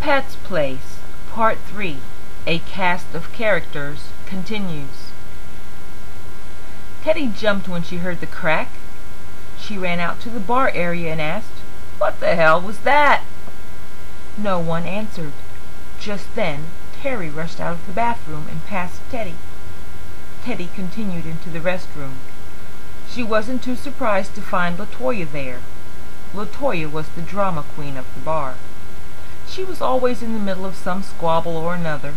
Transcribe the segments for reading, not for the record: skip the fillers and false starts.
Pat's Place, Part 3, A Cast of Characters, continues. Teddy jumped when she heard the crack. She ran out to the bar area and asked, "What the hell was that?" No one answered. Just then, Terry rushed out of the bathroom and past Teddy. Teddy continued into the restroom. She wasn't too surprised to find LaToya there. LaToya was the drama queen of the bar. She was always in the middle of some squabble or another.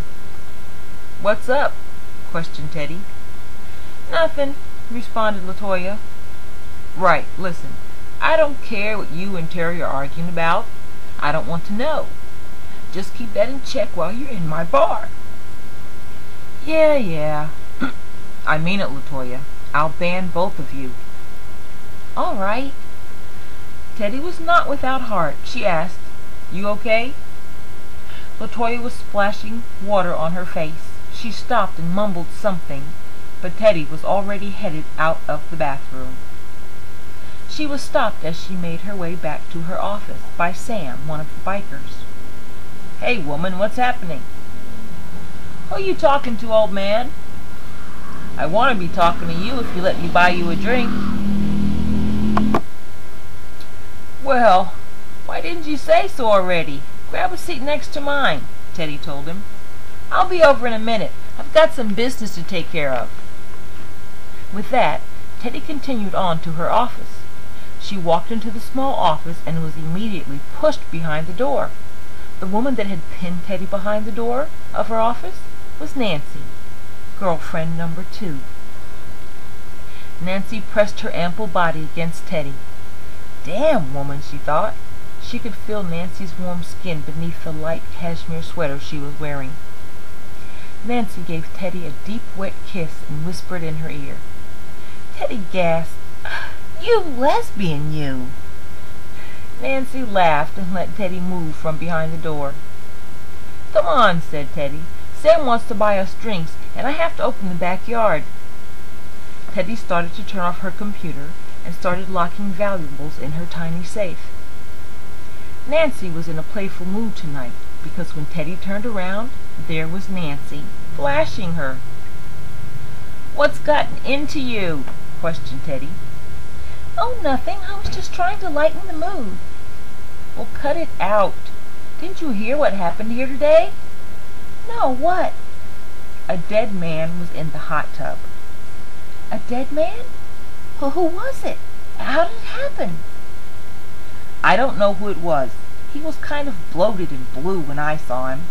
"What's up?" questioned Teddy. "Nothing," responded LaToya. "Right, listen. I don't care what you and Terry are arguing about. I don't want to know. Just keep that in check while you're in my bar." Yeah. "I mean it, LaToya. I'll ban both of you." "All right." Teddy was not without heart. She asked, "You okay?" LaToya was splashing water on her face. She stopped and mumbled something, but Teddy was already headed out of the bathroom. She was stopped as she made her way back to her office by Sam, one of the bikers. "Hey, woman, what's happening?" "Who you talking to, old man?" "I want to be talking to you if you let me buy you a drink." "Well, why didn't you say so already? Grab a seat next to mine," Teddy told him. "I'll be over in a minute. I've got some business to take care of." With that, Teddy continued on to her office. She walked into the small office and was immediately pushed behind the door. The woman that had pinned Teddy behind the door of her office was Nancy, girlfriend number 2. Nancy pressed her ample body against Teddy. "Damn woman," she thought. She could feel Nancy's warm skin beneath the light cashmere sweater she was wearing. Nancy gave Teddy a deep, wet kiss and whispered in her ear. Teddy gasped, "You lesbian, you!" Nancy laughed and let Teddy move from behind the door. "Come on," said Teddy. "Sam wants to buy us drinks, and I have to open the backyard." Teddy started to turn off her computer and started locking valuables in her tiny safe. Nancy was in a playful mood tonight, because when Teddy turned around, there was Nancy, flashing her. "What's gotten into you?" questioned Teddy. "Oh, nothing. I was just trying to lighten the mood." "Well, cut it out. Didn't you hear what happened here today?" "No, what?" "A dead man was in the hot tub." "A dead man? Well, who was it? How did it happen?" "I don't know who it was. He was kind of bloated and blue when I saw him."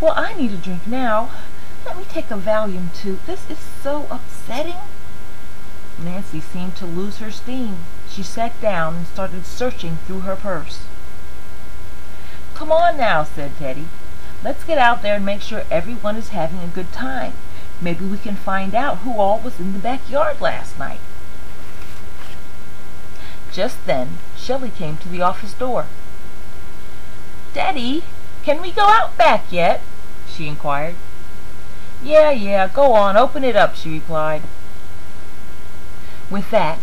"Well, I need a drink now. Let me take a Valium too. This is so upsetting." Nancy seemed to lose her steam. She sat down and started searching through her purse. "Come on now," said Teddy. "Let's get out there and make sure everyone is having a good time. Maybe we can find out who all was in the backyard last night." Just then, Shelley came to the office door. "Daddy, can we go out back yet?" she inquired. Yeah, go on, open it up," she replied. With that,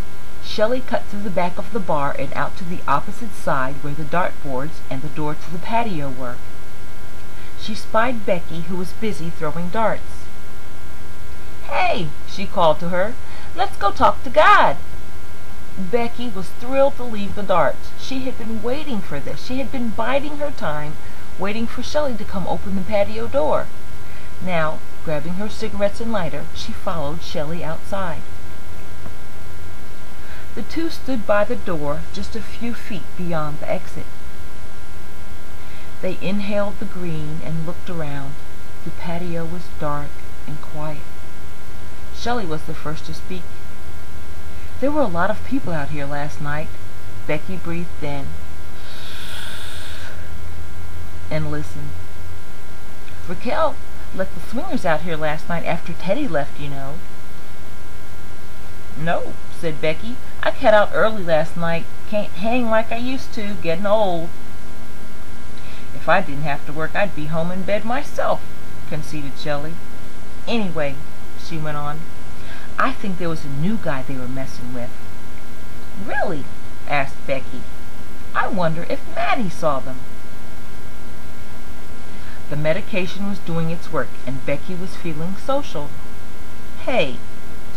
Shelley cut through the back of the bar and out to the opposite side where the dartboards and the door to the patio were. She spied Becky, who was busy throwing darts. "Hey," she called to her, "let's go talk to God." Becky was thrilled to leave the darts. She had been waiting for this. She had been biding her time, waiting for Shelley to come open the patio door. Now, grabbing her cigarettes and lighter, she followed Shelley outside. The two stood by the door just a few feet beyond the exit. They inhaled the green and looked around. The patio was dark and quiet. Shelley was the first to speak. "There were a lot of people out here last night." Becky breathed in and listened. "Raquel let the swingers out here last night after Teddy left, you know." "No," said Becky. "I cut out early last night. Can't hang like I used to, getting old." "If I didn't have to work, I'd be home in bed myself," conceded Shelley. "Anyway," she went on, "I think there was a new guy they were messing with." "Really?" asked Becky. "I wonder if Maddie saw them." The medication was doing its work, and Becky was feeling social. "Hey,"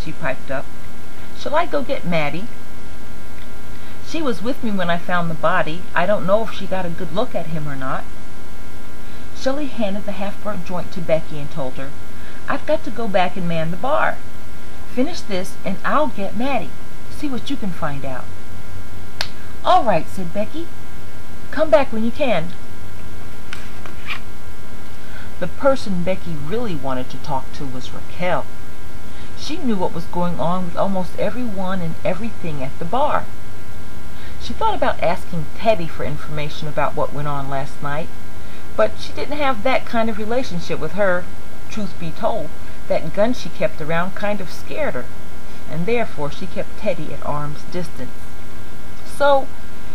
she piped up, "shall I go get Maddie? She was with me when I found the body. I don't know if she got a good look at him or not." Shelley handed the half-burnt joint to Becky and told her, "I've got to go back and man the bar. Finish this and I'll get Maddie. See what you can find out." "All right," said Becky. "Come back when you can." The person Becky really wanted to talk to was Raquel. She knew what was going on with almost everyone and everything at the bar. She thought about asking Teddy for information about what went on last night, but she didn't have that kind of relationship with her. Truth be told, that gun she kept around kind of scared her, and therefore she kept Teddy at arm's distance. So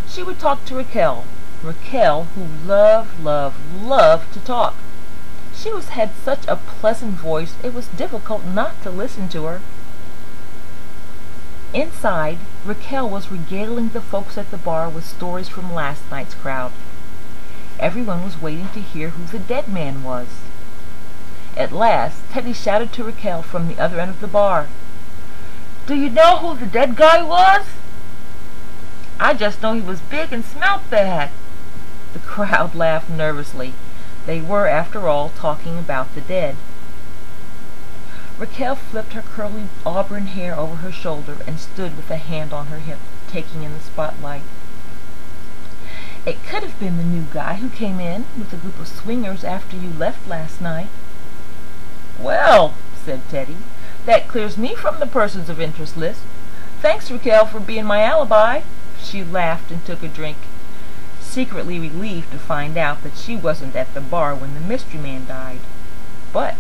she would talk to Raquel, who loved to talk. She had such a pleasant voice, it was difficult not to listen to her. Inside, Raquel was regaling the folks at the bar with stories from last night's crowd. Everyone was waiting to hear who the dead man was. At last, Teddy shouted to Raquel from the other end of the bar, "Do you know who the dead guy was?" "I just know he was big and smelt bad." The crowd laughed nervously. They were, after all, talking about the dead. Raquel flipped her curly auburn hair over her shoulder and stood with a hand on her hip, taking in the spotlight. "It could have been the new guy who came in with a group of swingers after you left last night." "Well," said Teddy, "that clears me from the persons of interest list. Thanks, Raquel, for being my alibi." She laughed and took a drink, secretly relieved to find out that she wasn't at the bar when the mystery man died. But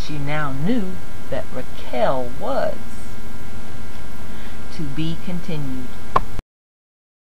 she now knew that Raquel was. To be continued.